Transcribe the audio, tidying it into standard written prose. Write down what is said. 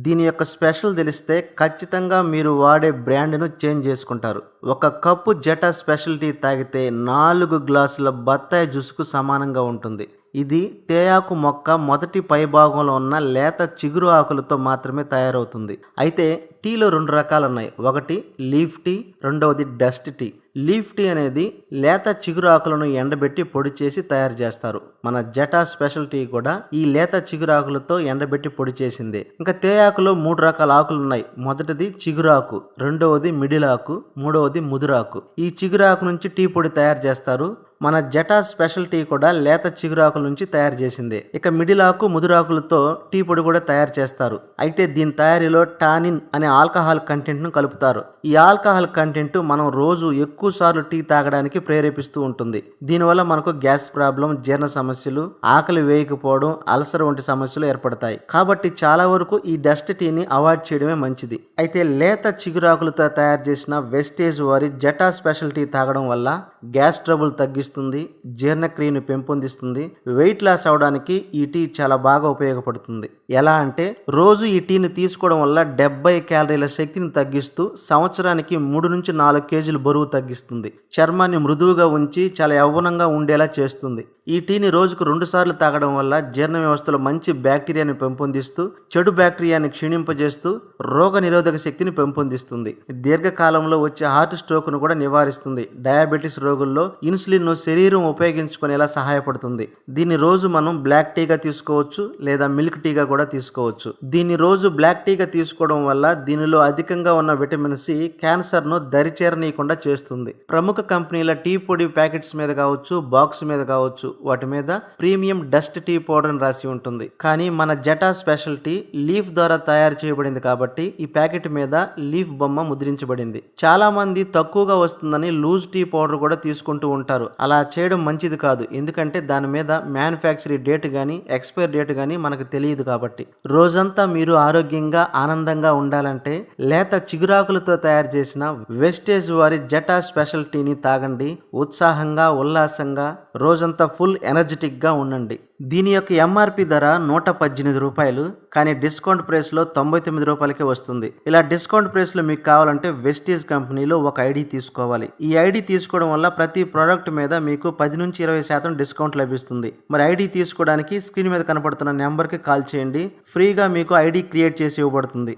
దీని యొక్క స్పెషల్ తెలిస్తే ఖచ్చితంగా మీరు వాడే బ్రాండ్ను చేంజ్ చేసుకుంటారు. ఒక కప్పు జటా స్పెషల్ టీ తాగితే 4 గ్లాసుల బత్తాయి జ్యూస్కు సమానంగా ఉంటుంది. ఇది తేయాకు మొక్క మొదటి పైభాగంలో ఉన్న లేత చిగురు ఆకులతో మాత్రమే తయారవుతుంది. అయితే టీలో 2 రకాలున్నాయి. ఒకటి లీఫ్ టీ, రెండవది డస్ట్ టీ. లీఫ్ టీ అనేది లేత చిగురు ఆకులను ఎండబెట్టి పొడి చేసి తయారు చేస్తారు. మన జటా స్పెషల్ టీ కూడా ఈ లేత చిగురు ఆకులతో ఎండబెట్టి పొడి చేసిందే. ఇంకా తేయాకులో 3 రకాల ఆకులు ఉన్నాయి. మొదటిది చిగురాకు, రెండవది మిడిల్ ఆకు, మూడవది ముదురాకు. ఈ చిగురాకు నుంచి టీ పొడి తయారు చేస్తారు. మన జటా స్పెషల్ టీ కూడా లేత చిగురాకుల నుంచి తయారు చేసిందే. ఇక మిడిల్ ఆకు, ముదురాకులతో టీ పొడి కూడా తయారు చేస్తారు. అయితే దీని తయారీలో టానిన్ అనే ఆల్కహాల్ కంటెంట్ ను కలుపుతారు. ఈ ఆల్కహాల్ కంటెంట్ మనం రోజు ఎక్కువ సార్లు టీ తాగడానికి ప్రేరేపిస్తూ ఉంటుంది. దీనివల్ల మనకు గ్యాస్ ప్రాబ్లం, జీర్ణ సమస్యలు, ఆకలి వేయకపోవడం, అల్సర్ వంటి సమస్యలు ఏర్పడతాయి. కాబట్టి చాలా వరకు ఈ డస్ట్ టీని అవాయిడ్ చేయడమే మంచిది. అయితే లేత చిగురాకులతో తయారు చేసిన వెస్టేజ్ వారి జటా స్పెషల్ టీ తాగడం వల్ల గ్యాస్ ట్రబుల్ తగ్గిస్తుంది, జీర్ణక్రియను పెంపొందిస్తుంది. వెయిట్ లాస్ అవడానికి ఈ టీ చాలా బాగా ఉపయోగపడుతుంది. ఎలా అంటే రోజు ఈ టీని తీసుకోవడం వల్ల 70 క్యాలరీల శక్తిని తగ్గిస్తూ సంవత్సరానికి 3 నుంచి 4 కేజీలు బరువు తగ్గిస్తుంది. చర్మాన్ని మృదువుగా ఉంచి చాలా యవ్వనంగా ఉండేలా చేస్తుంది. ఈ టీని రోజుకు 2 సార్లు తాగడం వల్ల జీర్ణ వ్యవస్థలో మంచి బ్యాక్టీరియాని పెంపొందిస్తూ చెడు బ్యాక్టీరియాని క్షీణింపజేస్తూ రోగ నిరోధక శక్తిని పెంపొందిస్తుంది. దీర్ఘకాలంలో వచ్చే హార్ట్ స్ట్రోక్ ను కూడా నివారిస్తుంది. డయాబెటీస్ రోగుల్లో ఇన్సులిన్ ను శరీరం ఉపయోగించుకునేలా సహాయపడుతుంది. దీన్ని రోజు మనం బ్లాక్ టీగా తీసుకోవచ్చు లేదా మిల్క్ టీగా కూడా తీసుకోవచ్చు. దీన్ని రోజు బ్లాక్ టీగా తీసుకోవడం వల్ల దీనిలో అధికంగా ఉన్న విటమిన్ సి క్యాన్సర్ ను దరిచేరనీయకుండా చేస్తుంది. ప్రముఖ కంపెనీల టీ పొడి ప్యాకెట్స్ మీద కావచ్చు, బాక్స్ మీద కావచ్చు, వాటి మీద ప్రీమియం డస్ట్ టీ పౌడర్ అని రాసి ఉంటుంది. కానీ మన జటా స్పెషల్ టీ లీఫ్ ద్వారా తయారు చేయబడింది కాబట్టి ఈ ప్యాకెట్ మీద లీఫ్ బొమ్మ ముద్రించబడింది. చాలా మంది తక్కువగా వస్తుందని లూజ్ టీ పౌడర్ కూడా తీసుకుంటూ ఉంటారు. అలా చేయడం మంచిది కాదు. ఎందుకంటే దాని మీద మ్యానుఫ్యాక్చరీ డేట్ గానీ ఎక్స్పైర్ డేట్ గానీ మనకు తెలియదు కాబట్టి. రోజంతా మీరు ఆరోగ్యంగా ఆనందంగా ఉండాలంటే లేత చిగురాకులతో తయారు చేసిన వెస్టేజ్ వారి జటా స్పెషల్ టీని తాగండి. ఉత్సాహంగా, ఉల్లాసంగా, రోజంతా ఫుల్ ఎనర్జెటిక్ గా ఉండండి. దీని యొక్క ఎంఆర్పి ధర 118 రూపాయలు. కానీ డిస్కౌంట్ ప్రైస్ లో 99 రూపాయలకే వస్తుంది. ఇలా డిస్కౌంట్ ప్రైస్ లో మీకు కావాలంటే వెస్టేజ్ కంపెనీలో ఒక ఐడి తీసుకోవాలి. ఈ ఐడి తీసుకోవడం వల్ల ప్రతి ప్రోడక్ట్ మీద మీకు 10 నుంచి 20% డిస్కౌంట్ లభిస్తుంది. మరి ఐడి తీసుకోవడానికి స్క్రీన్ మీద కనపడుతున్న నెంబర్కి కాల్ చేయండి. ఫ్రీగా మీకు ఐడి క్రియేట్ చేసి ఇవ్వబడుతుంది.